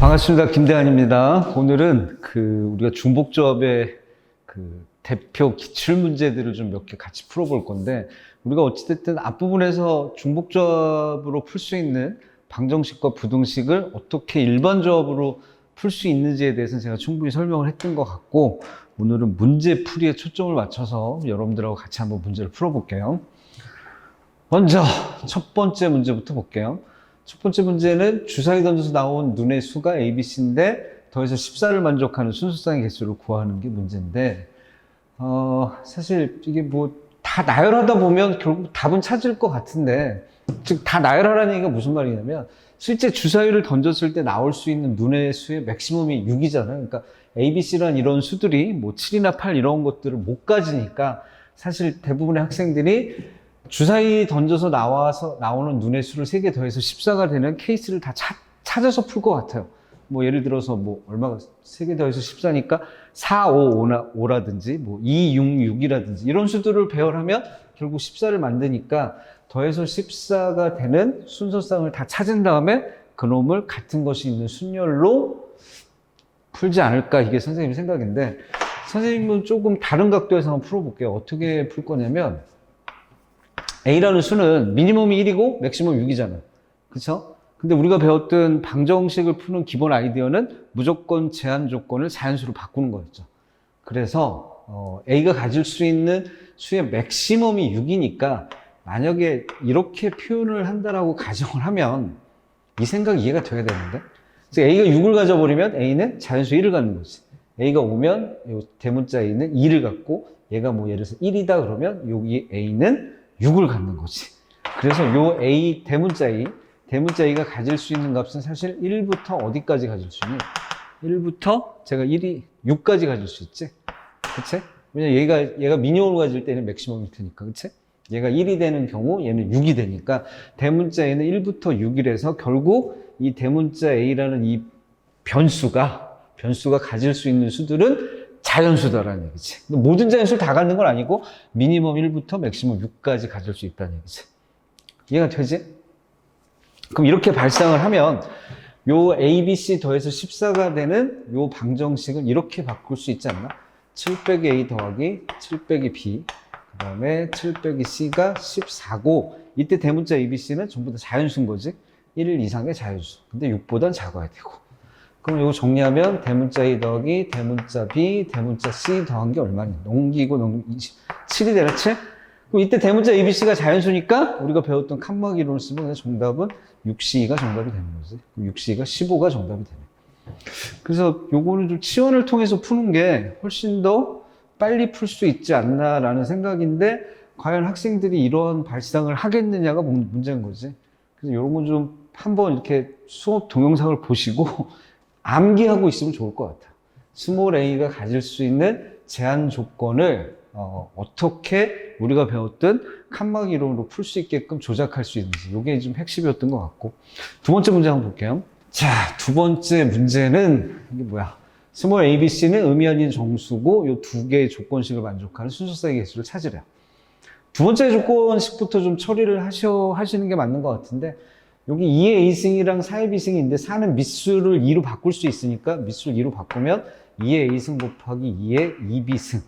반갑습니다. 김대한입니다. 오늘은 우리가 중복조합의 대표 기출 문제들을 좀 몇 개 같이 풀어볼 건데, 우리가 어찌됐든 앞부분에서 중복조합으로 풀 수 있는 방정식과 부등식을 어떻게 일반조합으로 풀 수 있는지에 대해서는 제가 충분히 설명을 했던 것 같고, 오늘은 문제 풀이에 초점을 맞춰서 여러분들하고 같이 한번 문제를 풀어볼게요. 먼저 첫 번째 문제부터 볼게요. 첫 번째 문제는 주사위 던져서 나온 눈의 수가 ABC인데 더해서 14를 만족하는 순서쌍의 개수를 구하는 게 문제인데, 사실 이게 다 나열하다 보면 결국 답은 찾을 것 같은데, 즉 다 나열하라는 얘기가 무슨 말이냐면, 실제 주사위를 던졌을 때 나올 수 있는 눈의 수의 맥시멈이 6이잖아요. 그러니까 ABC란 이런 수들이 7이나 8 이런 것들을 못 가지니까, 사실 대부분의 학생들이 주사위 던져서 나오는 눈의 수를 3개 더해서 14가 되는 케이스를 다 찾아서 풀 것 같아요. 예를 들어서 얼마가 3개 더해서 14니까 4, 5, 5라든지 2, 6, 6이라든지 이런 수들을 배열하면 결국 14를 만드니까 더해서 14가 되는 순서쌍을 다 찾은 다음에 그놈을 같은 것이 있는 순열로 풀지 않을까, 이게 선생님 생각인데, 선생님은 조금 다른 각도에서 한번 풀어볼게요. 어떻게 풀 거냐면, A라는 수는 미니멈이 1이고 맥시멈 6이잖아요. 그쵸? 근데 우리가 배웠던 방정식을 푸는 기본 아이디어는 무조건 제한 조건을 자연수로 바꾸는 거였죠. 그래서 A가 가질 수 있는 수의 맥시멈이 6이니까 만약에 이렇게 표현을 한다라고 가정을 하면 이 생각이 이해가 돼야 되는데, 그래서 A가 6을 가져버리면 A는 자연수 1을 갖는 거지. A가 오면 대문자 A는 2를 갖고, 얘가 예를 들어서 1이다 그러면 여기 A는 6을 갖는 거지. 그래서 요 A, 대문자 A가 가질 수 있는 값은 사실 1부터 어디까지 가질 수 있니? 1부터 제가 6까지 가질 수 있지? 그치? 왜냐면 얘가 미니멈을 가질 때는 맥시멈일 테니까, 그치? 얘가 1이 되는 경우 얘는 6이 되니까 대문자 A는 1부터 6이라서 결국 이 대문자 A라는 이 변수가 가질 수 있는 수들은 자연수다라는 얘기지. 모든 자연수를 다 갖는 건 아니고 미니멈 1부터 맥시멈 6까지 가질 수 있다는 얘기지. 이해가 되지? 그럼 이렇게 발상을 하면 요 ABC 더해서 14가 되는 요 방정식은 이렇게 바꿀 수 있지 않나? 7 빼기 A 더하기 7 빼기 B, 그 다음에 7 빼기 C가 14고, 이때 대문자 ABC는 전부 다 자연수인 거지. 1 이상의 자연수. 근데 6보단 작아야 되고. 그럼 이거 정리하면 대문자 A 더하기 대문자 B, 대문자 C 더한 게 얼마니? 넘기고 7이 되나, 7? 그럼 이때 대문자 ABC가 자연수니까 우리가 배웠던 칸막 이론을 쓰면 정답은 6C가 정답이 되는 거지. 그럼 6C가 15가 정답이 되네. 그래서 요거는 좀 치환을 통해서 푸는 게 훨씬 더 빨리 풀 수 있지 않나라는 생각인데, 과연 학생들이 이런 발상을 하겠느냐가 문제인 거지. 그래서 이런 건 좀 한번 이렇게 수업 동영상을 보시고 암기하고 있으면 좋을 것 같아요. 스몰 a가 가질 수 있는 제한 조건을 어떻게 우리가 배웠던 칸막 이론으로 풀 수 있게끔 조작할 수 있는지, 이게 좀 핵심이었던 것 같고, 두 번째 문제 한번 볼게요. 자, 두 번째 문제는 이게 뭐야? 스몰 ABC는 의미 아닌 정수고 이 두 개의 조건식을 만족하는 순서쌍의 개수를 찾으래요. 두 번째 조건식부터 좀 처리를 하시는 게 맞는 것 같은데, 여기 2의 A승이랑 4의 B승인데 4는 밑수를 2로 바꿀 수 있으니까 밑수를 2로 바꾸면 2의 A승 곱하기 2의 2B승,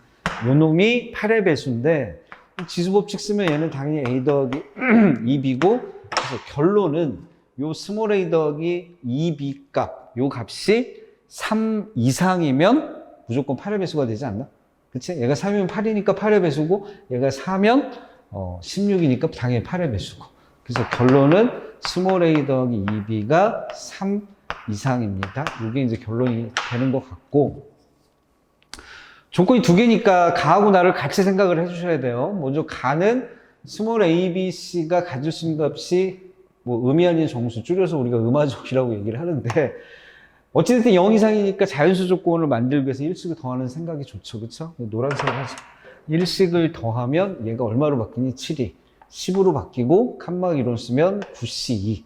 요 놈이 8의 배수인데, 지수법칙 쓰면 얘는 당연히 A 더하기 2B고, 그래서 결론은 요 스몰 a 더하기 2B 값, 요 값이 3 이상이면 무조건 8의 배수가 되지 않나? 그치? 얘가 3이면 8이니까 8의 배수고, 얘가 4면 16이니까 당연히 8의 배수고. 그래서 결론은 스몰 a 더하기 2B가 3 이상입니다. 이게 이제 결론이 되는 것 같고, 조건이 두 개니까 가하고 나를 같이 생각을 해주셔야 돼요. 먼저 가는 스몰 ABC가 가질 수 있는 값이 의미 아닌 정수, 줄여서 우리가 음화적이라고 얘기를 하는데, 어찌됐든 0 이상이니까 자연수 조건을 만들기 위해서 1씩을 더하는 생각이 좋죠. 그쵸? 노란색을 하죠. 1씩을 더하면 얘가 얼마로 바뀌니? 7이 10으로 바뀌고, 칸막 이론 쓰면 9C2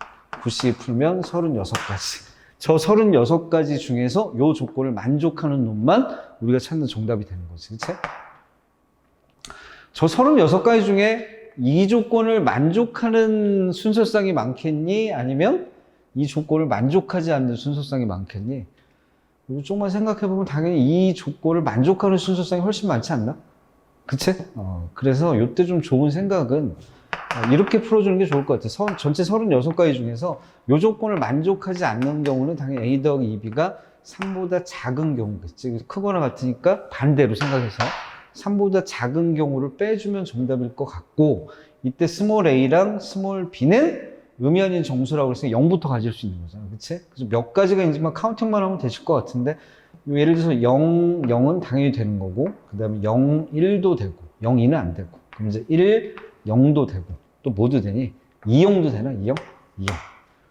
풀면 36가지. 저 36가지 중에서 이 조건을 만족하는 놈만 우리가 찾는 정답이 되는 거지. 그치? 저 36가지 중에 이 조건을 만족하는 순서쌍이 많겠니? 아니면 이 조건을 만족하지 않는 순서쌍이 많겠니? 그리고 조금만 생각해보면 당연히 이 조건을 만족하는 순서쌍이 훨씬 많지 않나? 그치? 그래서 이때 좀 좋은 생각은 이렇게 풀어주는 게 좋을 것 같아. 전체 36가지 중에서 이 조건을 만족하지 않는 경우는 당연히 A 더하기 2B가 3보다 작은 경우겠지. 크거나 같으니까 반대로 생각해서 3보다 작은 경우를 빼주면 정답일 것 같고, 이때 스몰 a랑 스몰 b는 의미 아닌 정수라고 해서 0부터 가질 수 있는 거잖아. 그치? 그래서 몇 가지가 있지만 카운팅만 하면 되실 것 같은데, 예를 들어서 0, 0은 당연히 되는 거고, 그 다음에 0, 1도 되고, 0, 2는 안 되고, 그럼 이제 1, 0도 되고, 또 뭐도 되니? 2형도 되나? 2형? 2형.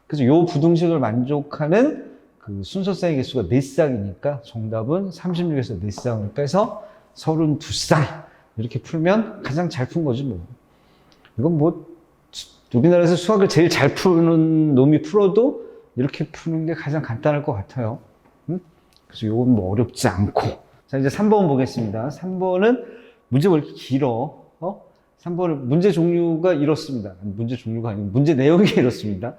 그래서 요 부등식을 만족하는 그 순서쌍의 개수가 4쌍이니까 정답은 36에서 4쌍을 빼서 32쌍. 이렇게 풀면 가장 잘 푼 거지 뭐. 이건 뭐 우리나라에서 수학을 제일 잘 푸는 놈이 풀어도 이렇게 푸는 게 가장 간단할 것 같아요. 그래서 이건 뭐 어렵지 않고. 자, 이제 3번 보겠습니다. 3번은 문제가 왜 이렇게 길어? 3번은 문제 종류가 이렇습니다. 문제 종류가 아니고 문제 내용이 이렇습니다.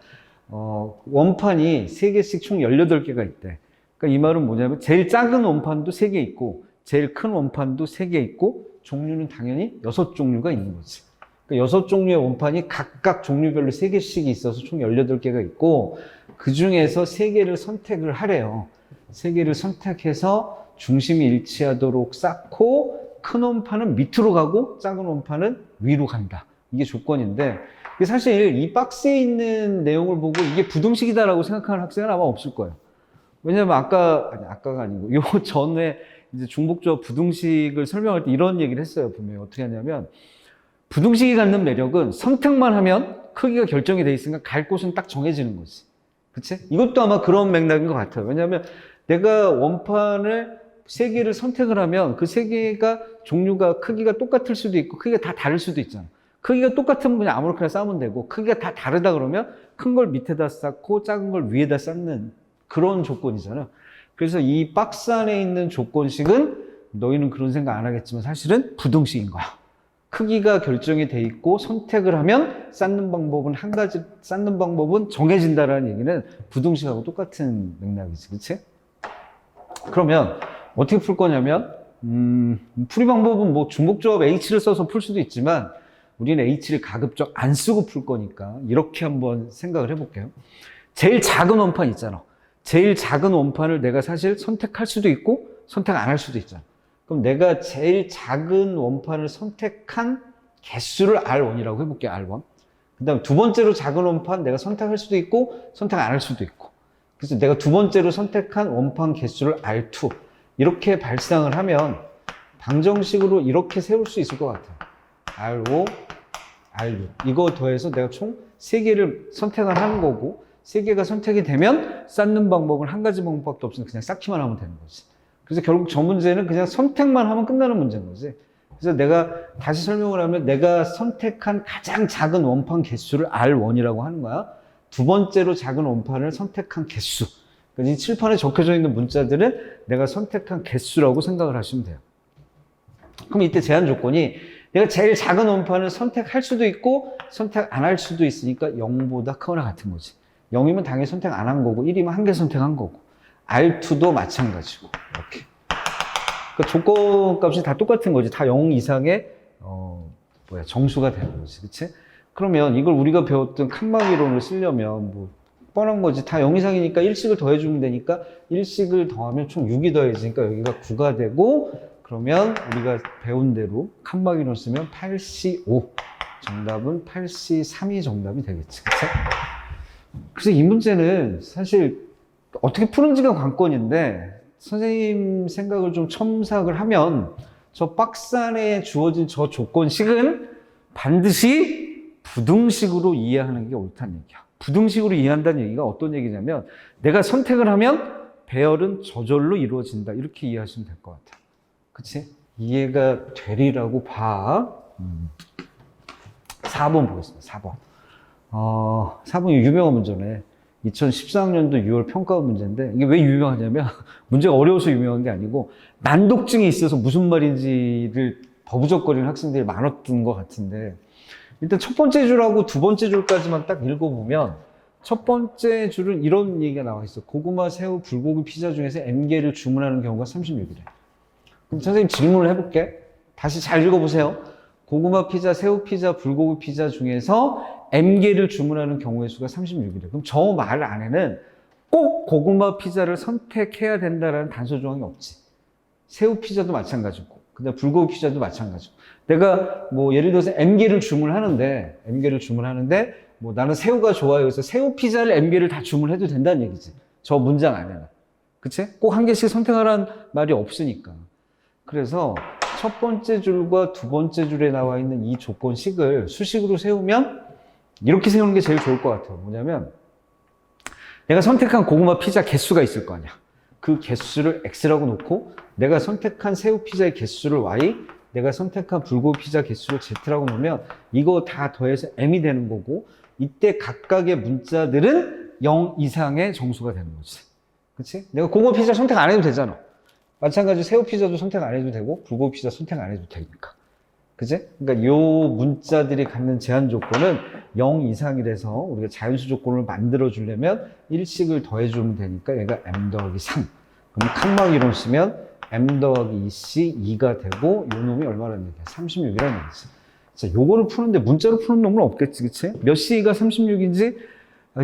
원판이 3개씩 총 18개가 있대. 그러니까 이 말은 뭐냐면 제일 작은 원판도 3개 있고 제일 큰 원판도 3개 있고 종류는 당연히 6종류가 있는 거지. 그러니까 6종류의 원판이 각각 종류별로 3개씩이 있어서 총 18개가 있고 그 중에서 3개를 선택을 하래요. 3개를 선택해서 중심이 일치하도록 쌓고 큰 원판은 밑으로 가고 작은 원판은 위로 간다. 이게 조건인데 사실 이 박스에 있는 내용을 보고 이게 부등식이다라고 생각하는 학생은 아마 없을 거예요. 왜냐면 아까가 아니고 요 전에 이제 중복조합 부등식을 설명할 때 이런 얘기를 했어요. 분명히 어떻게 하냐면 부등식이 갖는 매력은 선택만 하면 크기가 결정이 돼 있으니까 갈 곳은 딱 정해지는 거지. 그치? 이것도 아마 그런 맥락인 것 같아요. 왜냐하면 내가 원판을 3개를 선택을 하면 그 3개가 종류가 크기가 똑같을 수도 있고 크기가 다 다를 수도 있잖아. 크기가 똑같으면 그냥 아무렇게나 쌓으면 되고 크기가 다 다르다 그러면 큰 걸 밑에다 쌓고 작은 걸 위에다 쌓는 그런 조건이잖아. 그래서 이 박스 안에 있는 조건식은 너희는 그런 생각 안 하겠지만 사실은 부등식인 거야. 크기가 결정이 돼 있고 선택을 하면 쌓는 방법은 한 가지, 쌓는 방법은 정해진다라는 얘기는 부등식하고 똑같은 맥락이지, 그치? 그러면 어떻게 풀 거냐면 풀이 방법은 뭐 중복조합 H를 써서 풀 수도 있지만 우리는 H를 가급적 안 쓰고 풀 거니까 이렇게 한번 생각을 해볼게요. 제일 작은 원판 있잖아. 제일 작은 원판을 내가 사실 선택할 수도 있고 선택 안 할 수도 있잖아. 그럼 내가 제일 작은 원판을 선택한 개수를 R1이라고 해볼게요. R1. 그 다음 두 번째로 작은 원판 내가 선택할 수도 있고 선택 안 할 수도 있고. 그래서 내가 두 번째로 선택한 원판 개수를 R2 이렇게 발상을 하면 방정식으로 이렇게 세울 수 있을 것 같아요. R5, R6 이거 더해서 내가 총 3개를 선택을 하는 거고 3개가 선택이 되면 쌓는 방법은 한 가지 방법밖에 없으니까 그냥 쌓기만 하면 되는 거지. 그래서 결국 저 문제는 그냥 선택만 하면 끝나는 문제인 거지. 그래서 내가 다시 설명을 하면 내가 선택한 가장 작은 원판 개수를 R1이라고 하는 거야. 두 번째로 작은 원판을 선택한 개수. 그러니까 이 칠판에 적혀져 있는 문자들은 내가 선택한 개수라고 생각을 하시면 돼요. 그럼 이때 제한 조건이 내가 제일 작은 원판을 선택할 수도 있고 선택 안 할 수도 있으니까 0보다 크거나 같은 거지. 0이면 당연히 선택 안 한 거고 1이면 한 개 선택한 거고 R2도 마찬가지고 이렇게. 그러니까 조건 값이 다 똑같은 거지. 다 0 이상의 정수가 되는 거지. 그치? 그러면 이걸 우리가 배웠던 칸막 이론을 쓰려면 뭐 뻔한 거지. 다 0 이상이니까 1씩을 더해주면 되니까 1씩을 더하면 총 6이 더해지니까 여기가 9가 되고 그러면 우리가 배운 대로 칸막 이론 쓰면 8C5 정답은 8C3이 정답이 되겠지. 그치? 그래서 이 문제는 사실 어떻게 푸는지가 관건인데 선생님 생각을 좀 첨삭을 하면 저 박스 안에 주어진 저 조건식은 반드시 부등식으로 이해하는 게 옳다는 얘기야. 부등식으로 이해한다는 얘기가 어떤 얘기냐면 내가 선택을 하면 배열은 저절로 이루어진다. 이렇게 이해하시면 될 것 같아요. 그치? 이해가 되리라고 봐. 4번 보겠습니다. 4번. 4번이 유명한 문제네. 2014학년도 6월 평가 문제인데 이게 왜 유명하냐면 문제가 어려워서 유명한 게 아니고 난독증이 있어서 무슨 말인지를 버부적거리는 학생들이 많았던 것 같은데 일단 첫 번째 줄하고 두 번째 줄까지만 딱 읽어보면 첫 번째 줄은 이런 얘기가 나와 있어. 고구마, 새우, 불고기 피자 중에서 M개를 주문하는 경우가 36이래. 그럼 선생님 질문을 해볼게. 다시 잘 읽어보세요. 고구마 피자, 새우 피자, 불고기 피자 중에서 M개를 주문하는 경우의 수가 36이래. 그럼 저 말 안에는 꼭 고구마 피자를 선택해야 된다라는 단서 조항이 없지. 새우 피자도 마찬가지고, 그다음 불고기 피자도 마찬가지고. 내가 뭐 예를 들어서 M개를 주문하는데, 뭐 나는 새우가 좋아요. 그래서 새우 피자를 M개를 다 주문해도 된다는 얘기지. 저 문장 안에는. 그치? 꼭 한 개씩 선택하라는 말이 없으니까. 그래서 첫 번째 줄과 두 번째 줄에 나와 있는 이 조건식을 수식으로 세우면 이렇게 세우는 게 제일 좋을 것 같아요. 뭐냐면 내가 선택한 고구마 피자 개수가 있을 거 아니야. 그 개수를 X라고 놓고 내가 선택한 새우 피자의 개수를 Y, 내가 선택한 불고기 피자 개수를 Z라고 놓으면 이거 다 더해서 M이 되는 거고 이때 각각의 문자들은 0 이상의 정수가 되는 거지. 그치? 내가 고구마 피자 선택 안 해도 되잖아. 마찬가지로 새우 피자도 선택 안 해도 되고 불고기 피자 선택 안 해도 되니까. 그치? 그러니까 요 문자들이 갖는 제한 조건은 0 이상이라서 우리가 자연수 조건을 만들어 주려면 1씩을 더해 주면 되니까 얘가 M 더하기 3. 그럼 칸막 이론 쓰면 M 더하기 2C 2가 되고 요 놈이 얼마라는 얘기야? 36이라는 얘기지. 자, 요거를 푸는데 문자로 푸는 놈은 없겠지, 그치? 몇 C가 36인지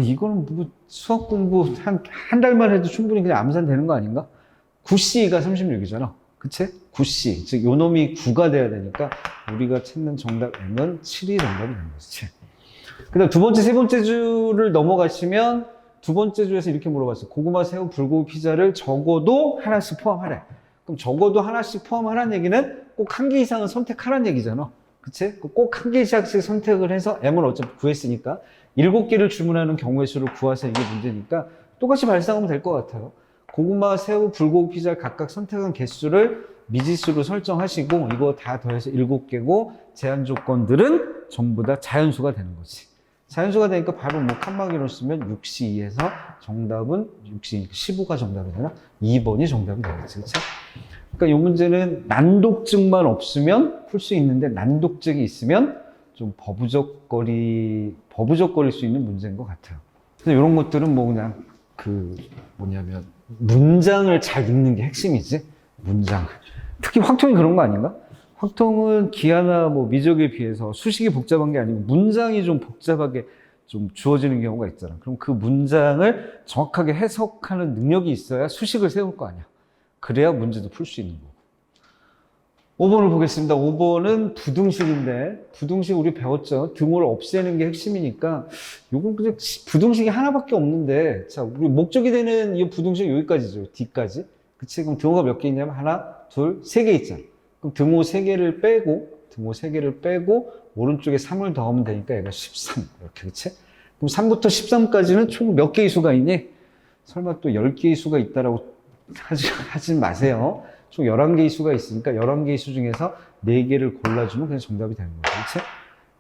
이거는 뭐 수학 공부 한 달만 해도 충분히 그냥 암산 되는 거 아닌가? 9C가 36이잖아. 그치? 9C. 즉, 요 놈이 9가 돼야 되니까 우리가 찾는 정답 M은 7이 정답이 되는 거지. 7. 그 다음 두 번째, 세 번째 줄을 넘어가시면 두 번째 줄에서 이렇게 물어봤어요. 고구마, 새우, 불고기 피자를 적어도 하나씩 포함하래. 그럼 적어도 하나씩 포함하라는 얘기는 꼭 한 개 이상은 선택하라는 얘기잖아. 그치? 꼭 한 개 이상씩 선택을 해서 M을 어차피 구했으니까 7개를 주문하는 경우의 수를 구하서 이게 문제니까 똑같이 발상하면 될 것 같아요. 고구마, 새우, 불고기 피자 각각 선택한 개수를 미지수로 설정하시고 이거 다 더해서 7개고 제한 조건들은 전부 다 자연수가 되는 거지. 자연수가 되니까 바로 뭐 칸막이로 쓰면 6C2에서 정답은 6C, 15가 정답이 되나? 2번이 정답이 되겠지. 그치? 그러니까 이 문제는 난독증만 없으면 풀 수 있는데 난독증이 있으면 좀 버부적거릴 수 있는 문제인 것 같아요. 그래서 이런 것들은 뭐 그냥 뭐냐면 문장을 잘 읽는 게 핵심이지. 문장. 특히 확통이 그런 거 아닌가? 확통은 기하나 뭐 미적에 비해서 수식이 복잡한 게 아니고 문장이 좀 복잡하게 좀 주어지는 경우가 있잖아. 그럼 그 문장을 정확하게 해석하는 능력이 있어야 수식을 세울 거 아니야. 그래야 문제도 풀 수 있는 거고. 5번을 보겠습니다. 5번은 부등식인데, 부등식 우리 배웠죠? 등호를 없애는 게 핵심이니까, 요건 그냥 부등식이 하나밖에 없는데, 자, 우리 목적이 되는 이 부등식 여기까지죠. D까지. 그치? 그럼 등호가 몇 개 있냐면, 하나, 둘, 세 개 있잖아. 그럼 등호 3개를 빼고, 오른쪽에 3을 더하면 되니까 얘가 13. 이렇게, 그치? 그럼 3부터 13까지는 총 몇 개의 수가 있니? 설마 또 10개의 수가 있다라고 하지 마세요. 총 11개의 수가 있으니까 11개의 수 중에서 4개를 골라주면 그냥 정답이 되는 거죠. 그치?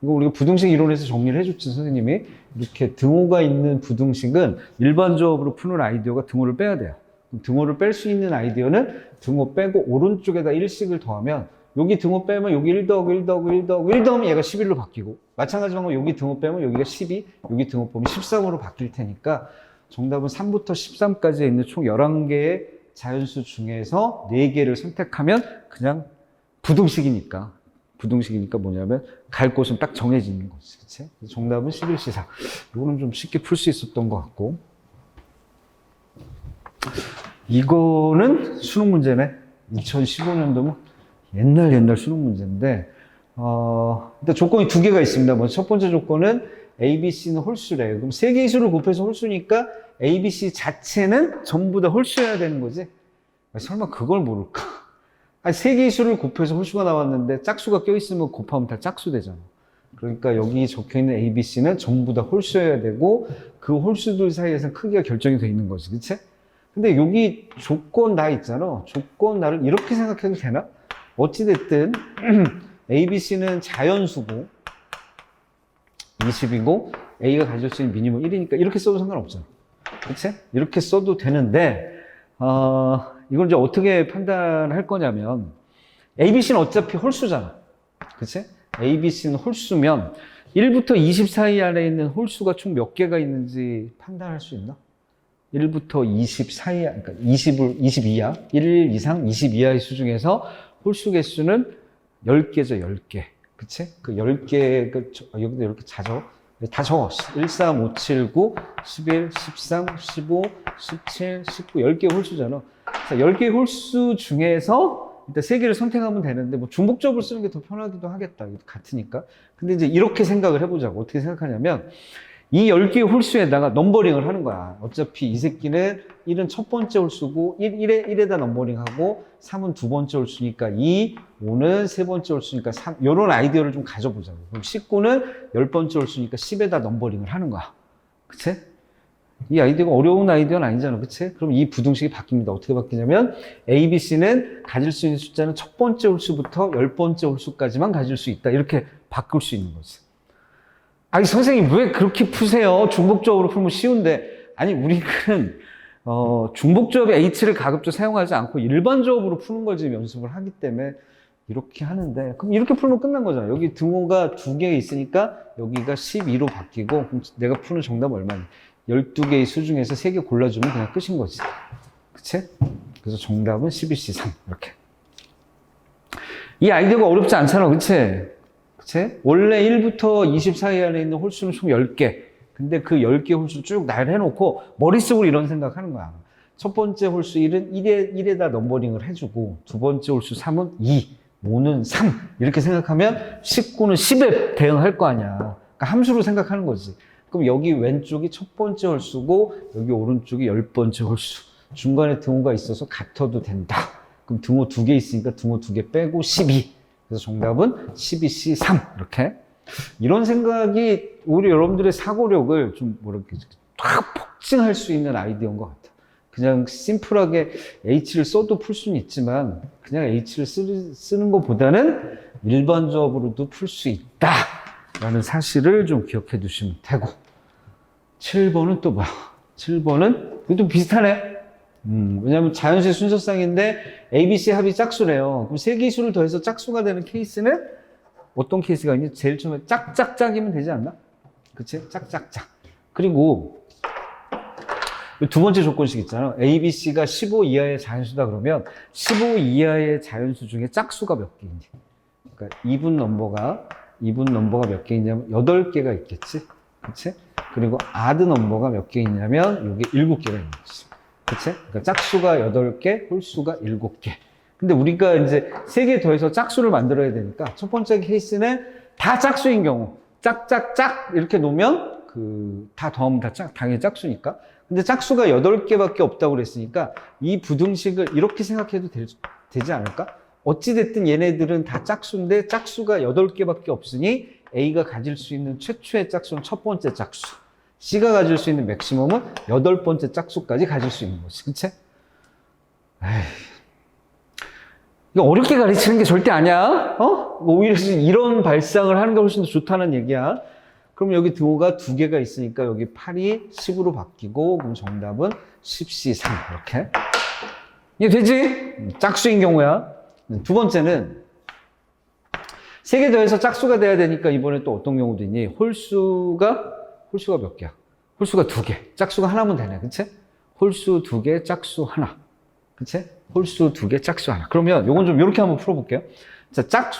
이거 우리가 부등식 이론에서 정리를 해줬지, 선생님이. 이렇게 등호가 있는 부등식은 일반적으로 푸는 아이디어가 등호를 빼야 돼요. 등호를 뺄 수 있는 아이디어는 등호 빼고 오른쪽에다 1씩을 더하면 여기 등호 빼면 여기 1 더하고 1 더하고 1 더하고 1 더하면 얘가 11로 바뀌고 마찬가지 방법 여기 등호 빼면 여기가 12, 여기 등호 빼면 13으로 바뀔 테니까 정답은 3부터 13까지에 있는 총 11개의 자연수 중에서 4개를 선택하면 그냥 부등식이니까 뭐냐면 갈 곳은 딱 정해지는 거지. 그치? 정답은 11C4. 이거는 좀 쉽게 풀 수 있었던 것 같고. 이거는 수능 문제네. 2015년도면 옛날 수능 문제인데, 일단 조건이 2개가 있습니다. 먼저 첫 번째 조건은 A, B, C는 홀수래요. 그럼 3개의 수를 곱해서 홀수니까 A, B, C 자체는 전부 다 홀수여야 되는 거지? 설마 그걸 모를까? 아니, 3개의 수를 곱해서 홀수가 나왔는데 짝수가 껴있으면 곱하면 다 짝수 되잖아. 그러니까 여기 적혀있는 A, B, C는 전부 다 홀수여야 되고 그 홀수들 사이에서는 크기가 결정이 돼 있는 거지. 그치? 근데 여기 조건 나 있잖아. 조건 나를 이렇게 생각해도 되나? 어찌됐든 A, B, C는 자연수고 20이고 A가 가질 수 있는 미니멈 1이니까 이렇게 써도 상관없잖아. 그치? 이렇게 써도 되는데 이걸 이제 어떻게 판단할 거냐면 A, B, C는 어차피 홀수잖아. 그치? A, B, C는 홀수면 1부터 20 사이 안에 있는 홀수가 총 몇 개가 있는지 판단할 수 있나? 1부터 20 사이, 그러니까 20 이하, 1 이상 20 이하의 수 중에서 홀수 개수는 10개죠, 10개. 그치? 그 10개, 여기도 이렇게 다 적어. 1, 3, 5, 7, 9, 11, 13, 15, 17, 19, 10개의 홀수잖아. 자, 10개의 홀수 중에서 일단 3개를 선택하면 되는데, 뭐 중복적으로 쓰는 게 더 편하기도 하겠다. 같으니까. 근데 이제 이렇게 생각을 해보자고. 어떻게 생각하냐면, 이 10개의 홀수에다가 넘버링을 하는 거야. 어차피 이 새끼는 1은 첫 번째 홀수고 1에다 넘버링하고 3은 두 번째 홀수니까 2, 5는 세 번째 홀수니까 3 이런 아이디어를 좀 가져보자고. 그럼 19는 10번째 홀수니까 10에다 넘버링을 하는 거야. 그치? 이 아이디어가 어려운 아이디어는 아니잖아. 그치? 그럼 이 부등식이 바뀝니다. 어떻게 바뀌냐면 A, B, C는 가질 수 있는 숫자는 첫 번째 홀수부터 10번째 홀수까지만 가질 수 있다. 이렇게 바꿀 수 있는 거지. 아니, 선생님, 왜 그렇게 푸세요? 중복적으로 풀면 쉬운데. 아니, 우리는, 중복조합의 H를 가급적 사용하지 않고 일반조합으로 푸는 걸 지금 연습을 하기 때문에 이렇게 하는데, 그럼 이렇게 풀면 끝난 거잖아. 여기 등호가 2개 있으니까 여기가 12로 바뀌고, 그럼 내가 푸는 정답은 얼마니? 12개의 수 중에서 3개 골라주면 그냥 끝인 거지. 그치? 그래서 정답은 12C3. 이렇게. 이 아이디어가 어렵지 않잖아. 그치? 그치? 원래 1부터 20 사이 안에 있는 홀수는 총 10개. 근데 그 10개 홀수 쭉 나열해놓고 머릿속으로 이런 생각하는 거야. 첫 번째 홀수 1은 1에다 넘버링을 해주고, 두 번째 홀수 3은 2, 5는 3. 이렇게 생각하면 19는 10에 대응할 거 아니야. 그러니까 함수로 생각하는 거지. 그럼 여기 왼쪽이 첫 번째 홀수고, 여기 오른쪽이 10번째 홀수. 중간에 등호가 있어서 같아도 된다. 그럼 등호 2개 있으니까 등호 2개 빼고 12. 그래서 정답은 12C3 이렇게. 이런 생각이 우리 여러분들의 사고력을 좀 뭐랄까 확 폭증할 수 있는 아이디어인 것 같아. 그냥 심플하게 H를 써도 풀 수는 있지만 그냥 H를 쓰는 것보다는 일반적으로도 풀 수 있다라는 사실을 좀 기억해 두시면 되고. 7번은 또 뭐야? 7번은 이것도 비슷하네. 왜냐면 자연수의 순서쌍인데 ABC 합이 짝수래요. 그럼 세 개의 수를 더해서 짝수가 되는 케이스는 어떤 케이스가 있니? 제일 처음에 짝짝짝이면 되지 않나? 그치? 짝짝짝. 그리고 두 번째 조건식 있잖아. ABC가 15 이하의 자연수다 그러면 15 이하의 자연수 중에 짝수가 몇 개인지. 그러니까 이분 넘버가 몇 개 있냐면 8개가 있겠지? 그치? 그리고 아드 넘버가 몇 개 있냐면 이게 7개가 있는 거지. 그치? 그러니까 짝수가 8개, 홀수가 7개. 근데 우리가 이제 3개 더해서 짝수를 만들어야 되니까 첫 번째 케이스는 다 짝수인 경우 짝짝짝 이렇게 놓으면 다 더하면 당연히 짝수니까. 근데 짝수가 8개밖에 없다고 그랬으니까 이 부등식을 이렇게 생각해도 되지 않을까? 어찌됐든 얘네들은 다 짝수인데 짝수가 8개밖에 없으니 A가 가질 수 있는 최초의 짝수는 첫 번째 짝수. C가 가질 수 있는 맥시멈은 8번째 짝수까지 가질 수 있는 거지. 그치? 에이. 이거 어렵게 가르치는 게 절대 아니야. 오히려 이런 발상을 하는 게 훨씬 더 좋다는 얘기야. 그럼 여기 등호가 2개가 있으니까 여기 8이 10으로 바뀌고, 그럼 정답은 10C3. 이렇게. 이게 되지? 짝수인 경우야. 두 번째는 3개 더해서 짝수가 돼야 되니까 이번에 또 어떤 경우도 있니? 홀수가 몇 개야? 홀수가 2개. 짝수가 하나면 되네. 그치? 홀수 2개, 짝수 하나. 그치? 홀수 2개, 짝수 하나. 그러면 요건 좀 이렇게 한번 풀어볼게요. 자,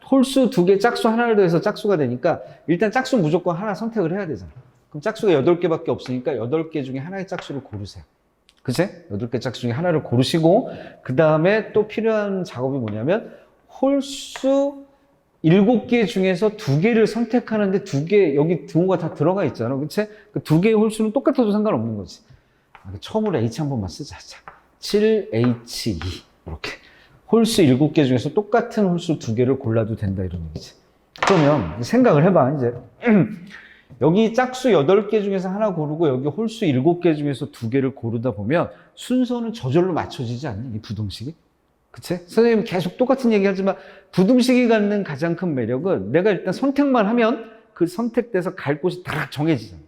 홀수 2개, 짝수 하나를 더해서 짝수가 되니까 일단 짝수 무조건 하나 선택을 해야 되잖아. 그럼 짝수가 8개밖에 없으니까 8개 중에 하나의 짝수를 고르세요. 그치? 8개 짝수 중에 하나를 고르시고, 그 다음에 또 필요한 작업이 뭐냐면 홀수 7개 중에서 2개를 선택하는데 2개, 여기 등호가 다 들어가 있잖아. 그치? 그 2개의 홀수는 똑같아도 상관없는 거지. 처음으로 H 한 번만 쓰자. 자, 7H2. 이렇게. 홀수 7개 중에서 똑같은 홀수 2개를 골라도 된다. 이런 얘기지. 그러면 생각을 해봐. 이제. 여기 짝수 8개 중에서 하나 고르고 여기 홀수 7개 중에서 2개를 고르다 보면 순서는 저절로 맞춰지지 않니? 이 부등식이? 그치? 선생님 계속 똑같은 얘기 하지만 부등식이 갖는 가장 큰 매력은 내가 일단 선택만 하면 그 선택돼서 갈 곳이 다 정해지잖아.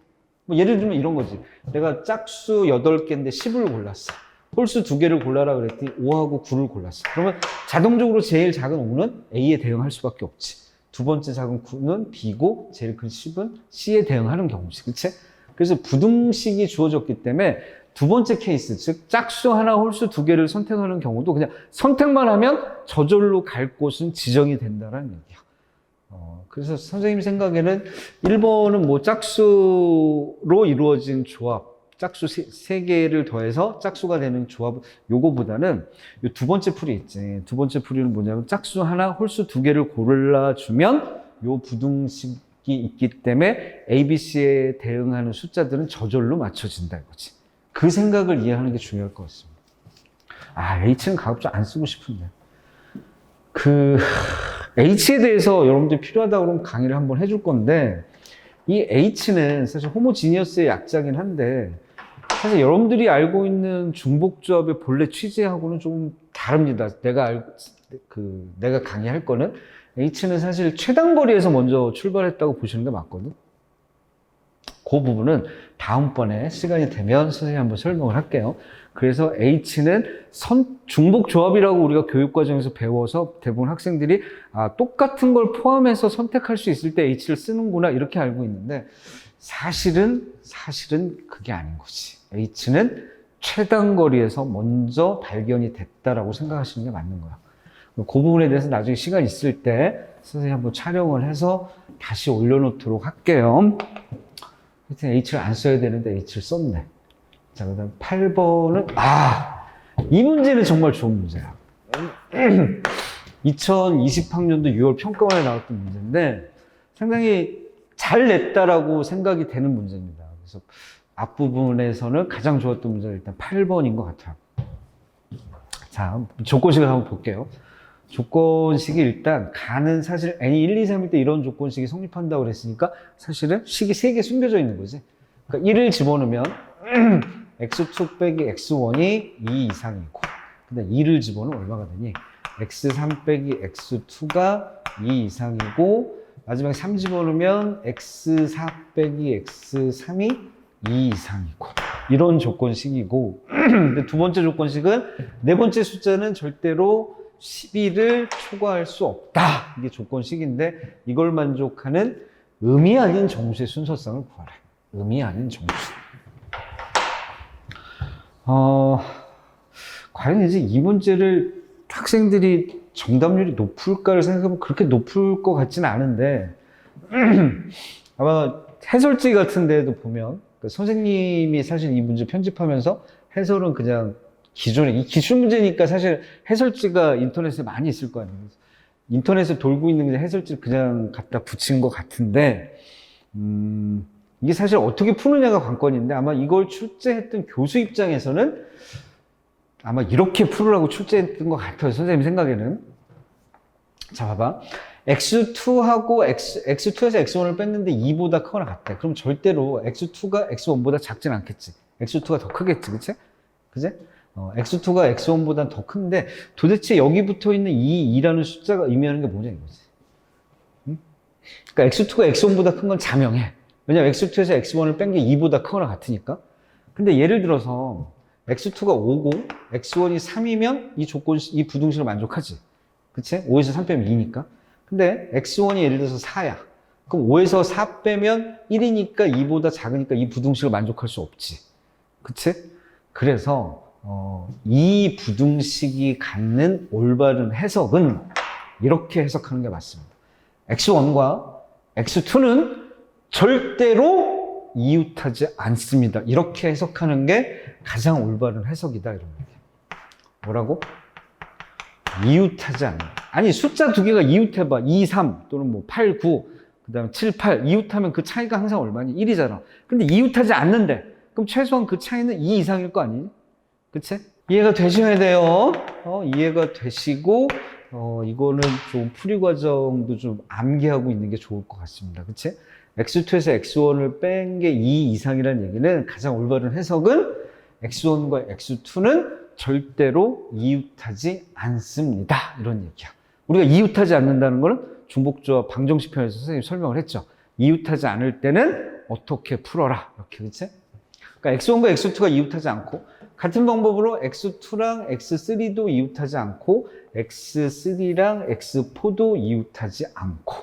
뭐 예를 들면 이런 거지. 내가 짝수 8개인데 10을 골랐어. 홀수 2개를 골라라 그랬더니 5하고 9를 골랐어. 그러면 자동적으로 제일 작은 5는 A에 대응할 수밖에 없지. 두 번째 작은 Q는 B고 제일 큰 10은 C에 대응하는 경우지. 그치? 그래서 부등식이 주어졌기 때문에 두 번째 케이스, 즉 짝수 하나, 홀수 두 개를 선택하는 경우도 그냥 선택만 하면 저절로 갈 곳은 지정이 된다는 얘기야. 그래서 선생님 생각에는 1번은 뭐 짝수로 이루어진 조합, 짝수 세 개를 더해서 짝수가 되는 조합, 요거보다는 요 두 번째 풀이 있지. 두 번째 풀이는 뭐냐면 짝수 하나, 홀수 두 개를 골라주면 요 부등식이 있기 때문에 A, B, C에 대응하는 숫자들은 저절로 맞춰진다 이거지. 그 생각을 이해하는 게 중요할 것 같습니다. H는 가급적 안 쓰고 싶은데. H에 대해서 여러분들이 필요하다고 그러면 강의를 한번 해줄 건데, 이 H는 사실 호모지니어스의 약자긴 한데, 사실 여러분들이 알고 있는 중복조합의 본래 취지하고는 좀 다릅니다. 내가 강의할 거는. H는 사실 최단거리에서 먼저 출발했다고 보시는 게 맞거든. 그 부분은 다음번에 시간이 되면 선생님이 한번 설명을 할게요. 그래서 H는 중복조합이라고 우리가 교육과정에서 배워서 대부분 학생들이 똑같은 걸 포함해서 선택할 수 있을 때 H를 쓰는구나 이렇게 알고 있는데 사실은 그게 아닌 거지. H는 최단거리에서 먼저 발견이 됐다라고 생각하시는 게 맞는 거야. 그 부분에 대해서 나중에 시간 있을 때 선생님이 한번 촬영을 해서 다시 올려놓도록 할게요. 하여튼 H를 안 써야 되는데 H를 썼네. 자, 그 다음 8번은, 이 문제는 정말 좋은 문제야. 2020학년도 6월 평가원에 나왔던 문제인데 상당히 잘 냈다라고 생각이 되는 문제입니다. 그래서 앞부분에서는 가장 좋았던 문제가 일단 8번인 것 같아요. 자, 조건식을 한번 볼게요. 조건식이 일단 가는 사실 n이 1, 2, 3일 때 이런 조건식이 성립한다고 그랬으니까 사실은 식이 3개 숨겨져 있는 거지. 그러니까 1을 집어넣으면 x2 빼기 x1이 2 이상이고 근데 2를 집어넣으면 얼마가 되니? x3 빼기 x2가 2 이상이고 마지막에 3 집어넣으면 x4 빼기 x3이 2 이상이고 이런 조건식이고 근데 두 번째 조건식은 네 번째 숫자는 절대로 12를 초과할 수 없다. 이게 조건식인데 이걸 만족하는 의미 아닌 정수의 순서상을 구하라. 의미 아닌 정수. 과연 이제 이 문제를 학생들이 정답률이 높을까를 생각하면 그렇게 높을 것 같지는 않은데 아마 해설지 같은 데도 보면 선생님이 사실 이 문제 편집하면서 해설은 그냥 이 기출 문제니까 사실 해설지가 인터넷에 많이 있을 거 아니에요. 인터넷에 돌고 있는 해설지를 그냥 갖다 붙인 것 같은데, 이게 사실 어떻게 푸느냐가 관건인데, 아마 이걸 출제했던 교수 입장에서는 아마 이렇게 풀으라고 출제했던 것 같아요. 선생님 생각에는. 자, 봐봐. x2하고 x2에서 x1을 뺐는데 2보다 크거나 같다. 그럼 절대로 x2가 x1보다 작진 않겠지. x2가 더 크겠지, 그치? 그치? x2가 x1보다 더 큰데 도대체 여기 붙어 있는 2라는 숫자가 의미하는 게 뭐냐 이거지. 응? 그러니까 x2가 x1보다 큰 건 자명해. 왜냐면 x2에서 x1을 뺀 게 2보다 크거나 같으니까. 근데 예를 들어서 x2가 5고 x1이 3이면 이 부등식을 만족하지. 그치? 5에서 3 빼면 2니까. 근데 x1이 예를 들어서 4야. 그럼 5에서 4 빼면 1이니까 2보다 작으니까 이 부등식을 만족할 수 없지. 그치? 그래서 이 부등식이 갖는 올바른 해석은 이렇게 해석하는 게 맞습니다. x1과 x2는 절대로 이웃하지 않습니다. 이렇게 해석하는 게 가장 올바른 해석이다. 이런 얘기. 뭐라고? 이웃하지 않는다. 아니 숫자 두 개가 이웃해봐. 2, 3 또는 뭐 8, 9 그 다음에 7, 8 이웃하면 그 차이가 항상 얼마니? 1이잖아. 근데 이웃하지 않는데 그럼 최소한 그 차이는 2 이상일 거 아니니? 그치? 이해가 되셔야 돼요. 이해가 되시고, 이거는 좀 풀이 과정도 좀 암기하고 있는 게 좋을 것 같습니다. 그치? x2에서 x1을 뺀 게 2 이상이라는 얘기는 가장 올바른 해석은 x1과 x2는 절대로 이웃하지 않습니다. 이런 얘기야. 우리가 이웃하지 않는다는 거는 중복조합 방정식 편에서 선생님이 설명을 했죠. 이웃하지 않을 때는 어떻게 풀어라. 이렇게, 그치? 그러니까 x1과 x2가 이웃하지 않고, 같은 방법으로 x2랑 x3도 이웃하지 않고 x3랑 x4도 이웃하지 않고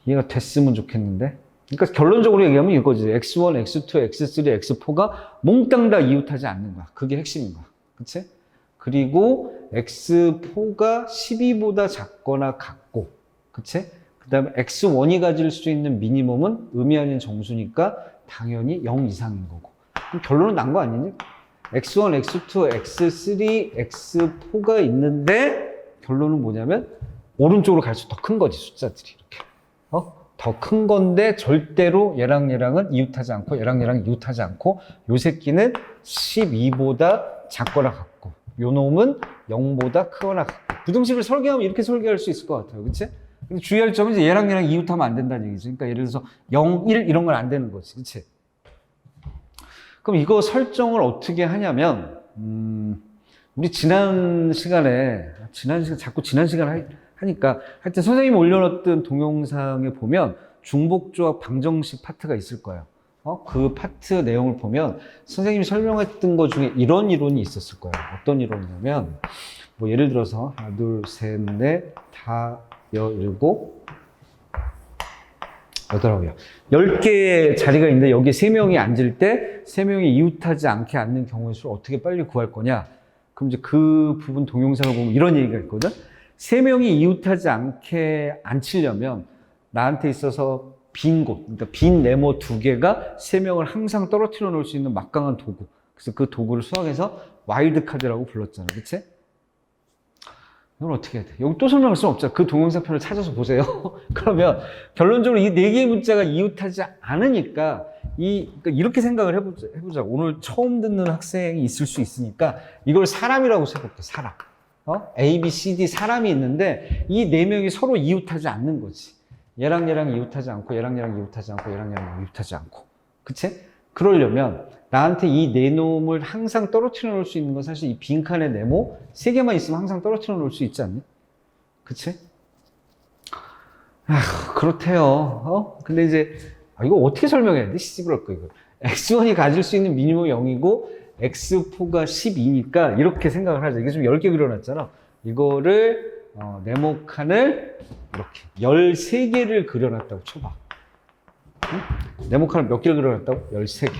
이해가 됐으면 좋겠는데. 그러니까 결론적으로 얘기하면 이거지. x1, x2, x3, x4가 몽땅 다 이웃하지 않는 거야. 그게 핵심인 거야. 그치? 그리고 x4가 12보다 작거나 같고, 그치? 그 다음에 x1이 가질 수 있는 미니멈은 의미 아닌 정수니까 당연히 0 이상인 거고. 그럼 결론은 난 거 아니니? x1, x2, x3, x4가 있는데 결론은 뭐냐면 오른쪽으로 갈수록 더 큰 거지, 숫자들이 이렇게. 더 큰 건데 절대로 얘랑은 이웃하지 않고 얘랑 이웃하지 않고 요 새끼는 12보다 작거나 같고 요 놈은 0보다 크거나 같고. 부등식을 설계하면 이렇게 설계할 수 있을 것 같아요. 그치? 근데 주의할 점은 이제 얘랑 이웃하면 안 된다는 얘기지. 그러니까 예를 들어서 0, 1 이런 건 안 되는 거지. 그치? 그럼 이거 설정을 어떻게 하냐면 우리 지난 시간에 자꾸 지난 시간에 하니까 하여튼 선생님이 올려놨던 동영상에 보면 중복조합 방정식 파트가 있을 거예요. 그 파트 내용을 보면 선생님이 설명했던 것 중에 이런 이론이 있었을 거예요. 어떤 이론이냐면 뭐 예를 들어서 하나, 둘, 셋, 넷, 다, 일곱, 여덟, 아홉, 10개의 자리가 있는데 여기 3명이 앉을 때 3명이 이웃하지 않게 앉는 경우의 수를 어떻게 빨리 구할 거냐. 그럼 이제 그 부분 동영상을 보면 이런 얘기가 있거든. 3명이 이웃하지 않게 앉히려면 나한테 있어서 빈 곳, 그러니까 빈 네모 2개가 3명을 항상 떨어뜨려 놓을 수 있는 막강한 도구. 그래서 그 도구를 수학에서 와일드 카드라고 불렀잖아. 그치? 이걸 어떻게 해야 돼? 여기 또 설명할 수는 없잖아. 그 동영상 편을 찾아서 보세요. 그러면 결론적으로 이 4개의 문자가 이웃하지 않으니까 그러니까 이렇게 생각을 해보자. 오늘 처음 듣는 학생이 있을 수 있으니까 이걸 사람이라고 해볼게. 사람. A, B, C, D 사람이 있는데 이 4명이 서로 이웃하지 않는 거지. 얘랑 이웃하지 않고 얘랑 이웃하지 않고 얘랑 이웃하지 않고. 그치? 그러려면 나한테 이 네 놈을 항상 떨어뜨려 놓을 수 있는 건 사실 이 빈칸의 네모 3개만 있으면 항상 떨어뜨려 놓을 수 있지 않니? 그치? 그렇대요. 근데 이제 이거 어떻게 설명해야 돼? 씨부랄 거 이거. x1이 가질 수 있는 미니멈 0이고 x4가 12니까 이렇게 생각을 하자. 이게 좀 10개 그려놨잖아. 이거를 네모칸을 이렇게 13개를 그려놨다고 쳐봐. 응? 네모칸을 몇 개를 그려놨다고? 13개.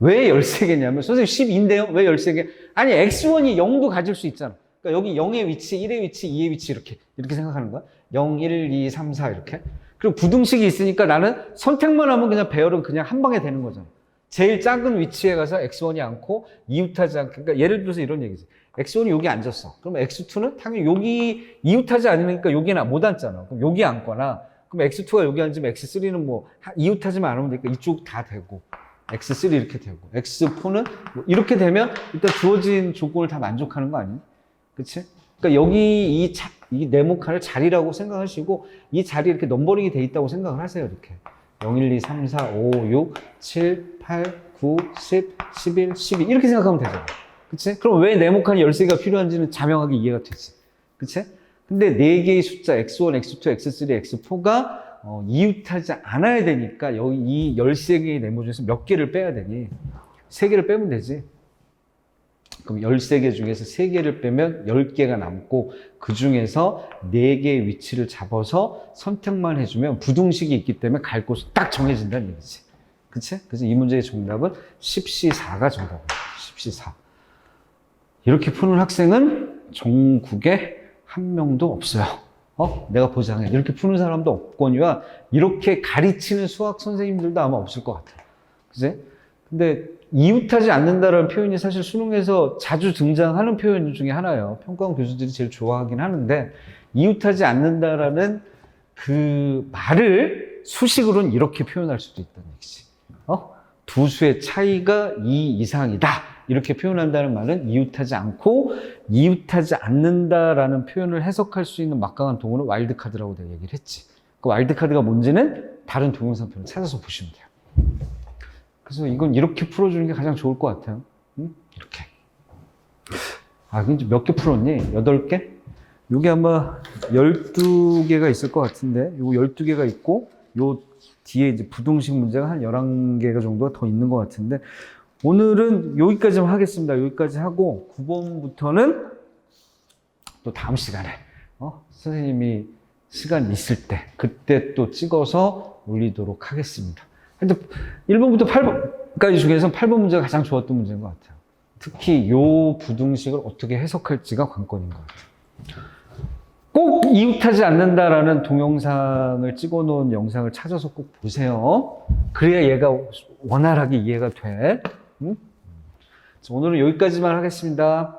왜 13개냐면 선생님 12인데요? 왜 13개? 아니 x1이 0도 가질 수 있잖아. 그러니까 여기 0의 위치, 1의 위치, 2의 위치 이렇게 생각하는 거야. 0, 1, 2, 3, 4 이렇게. 그리고 부등식이 있으니까 나는 선택만 하면 그냥 배열은 그냥 한 방에 되는 거잖아. 제일 작은 위치에 가서 x1이 않고 이웃하지 않게. 그러니까 예를 들어서 이런 얘기지. x1이 여기 앉았어. 그럼 x2는 당연히 여기 이웃하지 않으니까 여기는 못 앉잖아. 그럼 여기 앉거나. 그럼 x2가 여기 앉으면 x3는 뭐 이웃하지만 않으면 되니까 이쪽 다 되고. x3 이렇게 되고. x4는 뭐 이렇게 되면 일단 주어진 조건을 다 만족하는 거 아니니? 그치? 그러니까 여기 이 네모칸을 자리라고 생각하시고 이 자리에 이렇게 넘버링이 돼 있다고 생각을 하세요. 이렇게. 0, 1, 2, 3, 4, 5, 6, 7, 8, 9, 10, 11, 12 이렇게 생각하면 되잖아. 그치? 그럼 왜 네모칸이 13개가 필요한지는 자명하게 이해가 되지. 그치? 근데 4개의 숫자 x1, x2, x3, x4가 이웃하지 않아야 되니까 여기 이 13개의 네모 중에서 몇 개를 빼야 되니? 3개를 빼면 되지. 그럼 13개 중에서 3개를 빼면 10개가 남고 그 중에서 4개의 위치를 잡아서 선택만 해주면 부등식이 있기 때문에 갈 곳이 딱 정해진다는 얘기지. 그치? 그래서 이 문제의 정답은 10C4가 정답이야. 10C4. 이렇게 푸는 학생은 전국에 한 명도 없어요. 내가 보장해. 이렇게 푸는 사람도 없거니와 이렇게 가르치는 수학 선생님들도 아마 없을 것 같아요. 그치? 근데 이웃하지 않는다라는 표현이 사실 수능에서 자주 등장하는 표현 중에 하나예요. 평가원 교수들이 제일 좋아하긴 하는데 이웃하지 않는다라는 그 말을 수식으로는 이렇게 표현할 수도 있다는 얘기지. 두 수의 차이가 2 이상이다. 이렇게 표현한다는 말은 이웃하지 않고 이웃하지 않는다라는 표현을 해석할 수 있는 막강한 동호는 와일드카드라고 내가 얘기를 했지. 그 와일드카드가 뭔지는 다른 동영상편을 찾아서 보시면 돼요. 그래서 이건 이렇게 풀어주는 게 가장 좋을 것 같아요. 응? 이렇게. 이제 몇 개 풀었니? 8개? 요게 아마 12개가 있을 것 같은데, 요거 12개가 있고, 요 뒤에 이제 부등식 문제가 한 11개가 정도가 더 있는 것 같은데, 오늘은 여기까지만 하겠습니다. 여기까지 하고, 9번부터는 또 다음 시간에, 선생님이 시간 있을 때 그때 또 찍어서 올리도록 하겠습니다. 근데 1번부터 8번까지 중에서 8번 문제가 가장 좋았던 문제인 것 같아요. 특히 요 부등식을 어떻게 해석할지가 관건인 것 같아요. 꼭 이웃하지 않는다라는 동영상을 찍어 놓은 영상을 찾아서 꼭 보세요. 그래야 얘가 원활하게 이해가 돼. 응? 오늘은 여기까지만 하겠습니다.